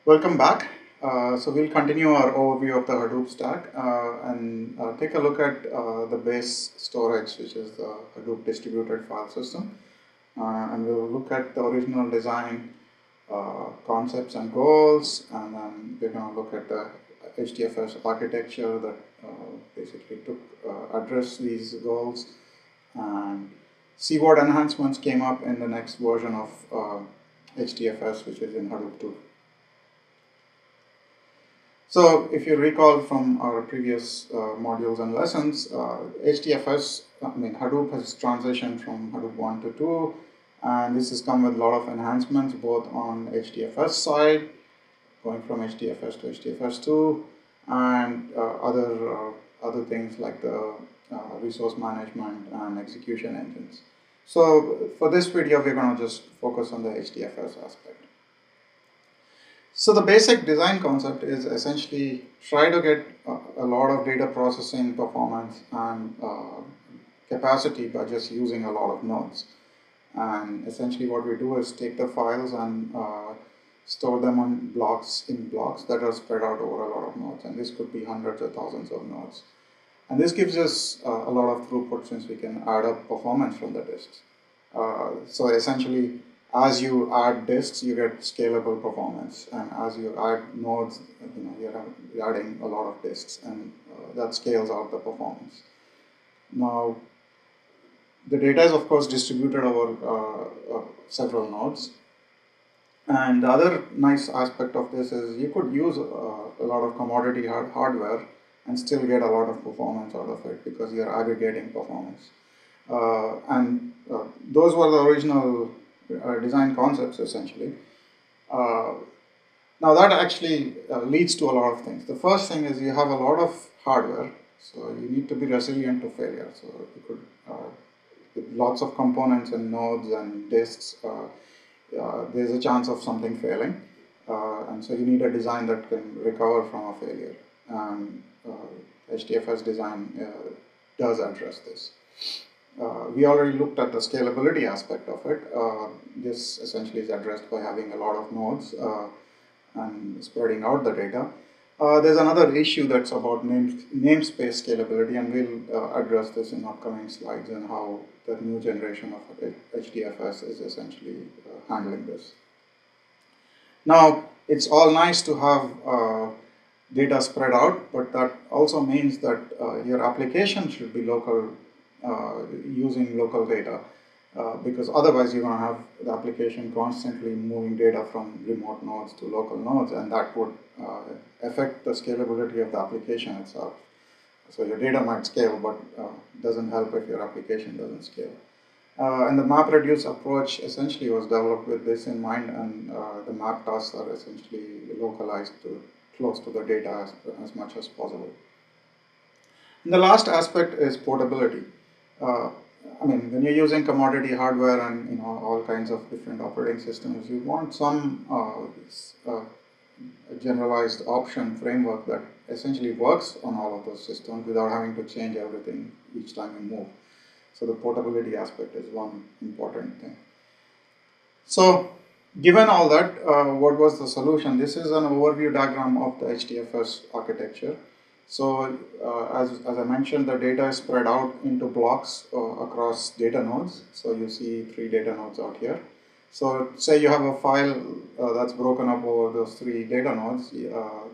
Welcome back. So we'll continue our overview of the Hadoop stack and take a look at the base storage, which is the Hadoop distributed file system. And we'll look at the original design concepts and goals, and then we're going to look at the HDFS architecture that basically address these goals, and see what enhancements came up in the next version of HDFS, which is in Hadoop 2. So if you recall from our previous modules and lessons, HDFS, Hadoop has transitioned from Hadoop 1 to 2, and this has come with a lot of enhancements both on HDFS side, going from HDFS to HDFS2, and other things like the resource management and execution engines. So for this video, we're going to just focus on the HDFS aspect. So the basic design concept is essentially try to get a lot of data processing performance and capacity by just using a lot of nodes. And essentially what we do is take the files and store them on blocks that are spread out over a lot of nodes. And this could be hundreds or thousands of nodes. And this gives us a lot of throughput since we can add up performance from the disks. So essentially, as you add disks, you get scalable performance, and as you add nodes, you're adding a lot of disks, and that scales out the performance. Now, the data is of course distributed over several nodes, and the other nice aspect of this is you could use a lot of commodity hardware and still get a lot of performance out of it because you're aggregating performance. Those were the original design concepts essentially. Now that actually leads to a lot of things. The first thing is you have a lot of hardware, so you need to be resilient to failure. So you could, with lots of components and nodes and disks, there's a chance of something failing, and so you need a design that can recover from a failure. And HDFS design does address this. We already looked at the scalability aspect of it. This essentially is addressed by having a lot of nodes and spreading out the data. There's another issue that's about namespace scalability, and we'll address this in upcoming slides and how the new generation of HDFS is essentially handling this. Now, it's all nice to have data spread out, but that also means that your application should be local, using local data, because otherwise you're going to have the application constantly moving data from remote nodes to local nodes, and that would affect the scalability of the application itself. So your data might scale, but doesn't help if your application doesn't scale. And the MapReduce approach essentially was developed with this in mind, and the map tasks are essentially localized to close to the data as much as possible. And the last aspect is portability. When you're using commodity hardware and all kinds of different operating systems, you want some generalized option framework that essentially works on all of those systems without having to change everything each time you move. So the portability aspect is one important thing. So given all that, what was the solution? This is an overview diagram of the HDFS architecture. So as I mentioned, the data is spread out into blocks across data nodes. So you see 3 data nodes out here. So say you have a file that's broken up over those 3 data nodes.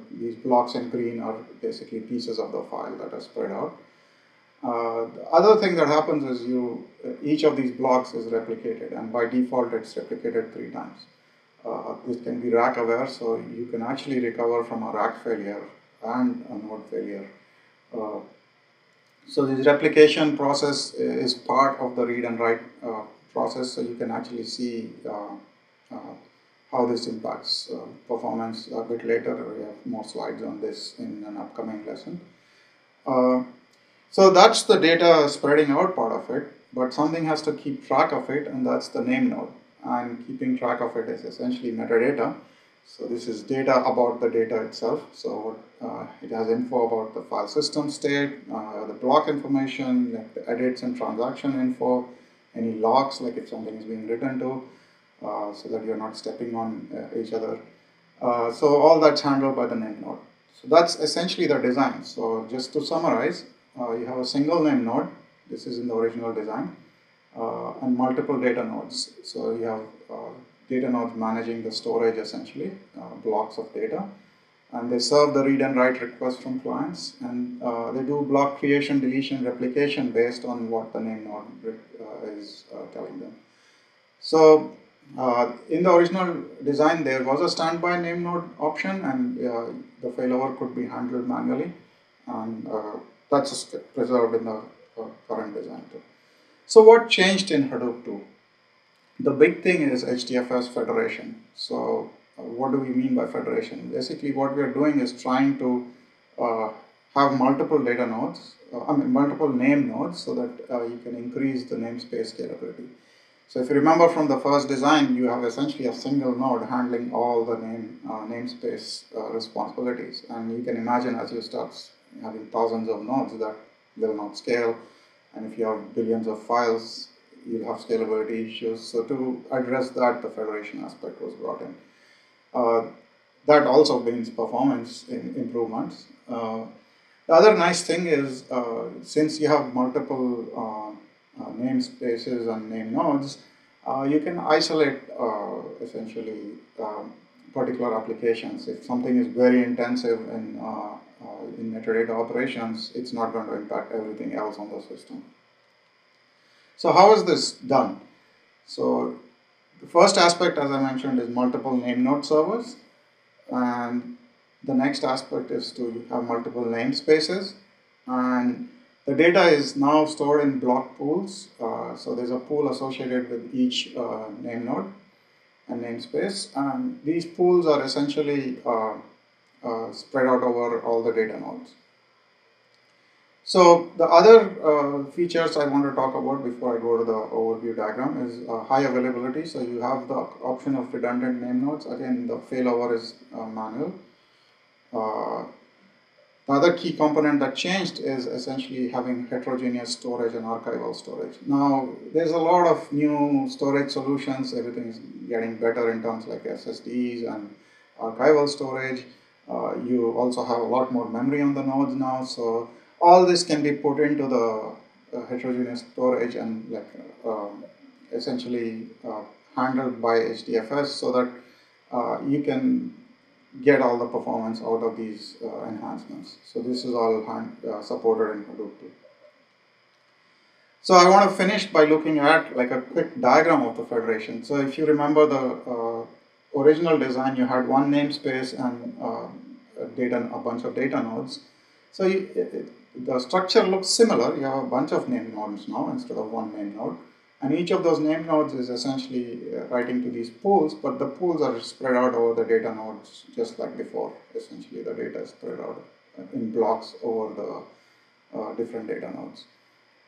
These blocks in green are basically pieces of the file that are spread out. The other thing that happens is each of these blocks is replicated, and by default it's replicated 3 times. This can be rack aware, so you can actually recover from a rack failure and a node failure. So this replication process is part of the read and write process, so you can actually see how this impacts performance a bit later. We have more slides on this in an upcoming lesson. So that's the data spreading out part of it, but something has to keep track of it, and that's the name node. And keeping track of it is essentially metadata. So this is data about the data itself. So it has info about the file system state, the block information, like the edits and transaction info, any logs, like if something is being written to, so that you're not stepping on each other. So all that's handled by the name node. So that's essentially the design. So just to summarize, you have a single name node. This is in the original design. And multiple data nodes. So you have data nodes managing the storage, essentially, blocks of data. And they serve the read and write requests from clients. And they do block creation, deletion, replication based on what the name node is telling them. So in the original design, there was a standby name node option, and the failover could be handled manually. And that's preserved in the current design too. So what changed in Hadoop 2? The big thing is HDFS federation. So what do we mean by federation? Basically, what we are doing is trying to have multiple data nodes, multiple name nodes, so that you can increase the namespace scalability. So if you remember from the first design, you have essentially a single node handling all the namespace responsibilities. And you can imagine as you start having thousands of nodes, that will not scale. And if you have billions of files, you'll have scalability issues. So to address that, the federation aspect was brought in. That also means performance improvements. The other nice thing is, since you have multiple namespaces and name nodes, you can isolate essentially particular applications. If something is very intensive in metadata operations, it's not going to impact everything else on the system. So how is this done? So the first aspect, as I mentioned, is multiple name node servers. And the next aspect is to have multiple namespaces. And the data is now stored in block pools. So there's a pool associated with each name node and namespace. And these pools are essentially spread out over all the data nodes. So the other features I want to talk about before I go to the overview diagram is high availability. So you have the option of redundant name nodes. Again, the failover is manual. The other key component that changed is essentially having heterogeneous storage and archival storage. Now, there's a lot of new storage solutions. Everything is getting better in terms like SSDs and archival storage. You also have a lot more memory on the nodes now. So all this can be put into the heterogeneous storage and essentially handled by HDFS, so that you can get all the performance out of these enhancements. So this is all supported in Hadoop 2. So I want to finish by looking at like a quick diagram of the federation. So if you remember the original design, you had one namespace and a bunch of data nodes. So the structure looks similar. You have a bunch of name nodes now instead of one name node. And each of those name nodes is essentially writing to these pools, but the pools are spread out over the data nodes just like before. Essentially, the data is spread out in blocks over the different data nodes.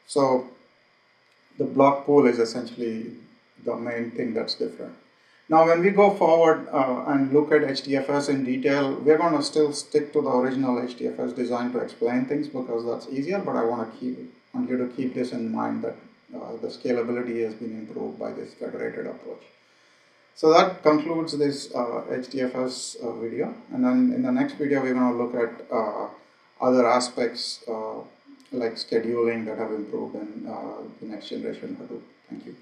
So the block pool is essentially the main thing that's different. Now, when we go forward and look at HDFS in detail, we're going to still stick to the original HDFS design to explain things because that's easier, but I want you to keep this in mind that the scalability has been improved by this federated approach. So that concludes this HDFS video. And then in the next video, we're going to look at other aspects like scheduling that have improved in the next generation Hadoop. Thank you.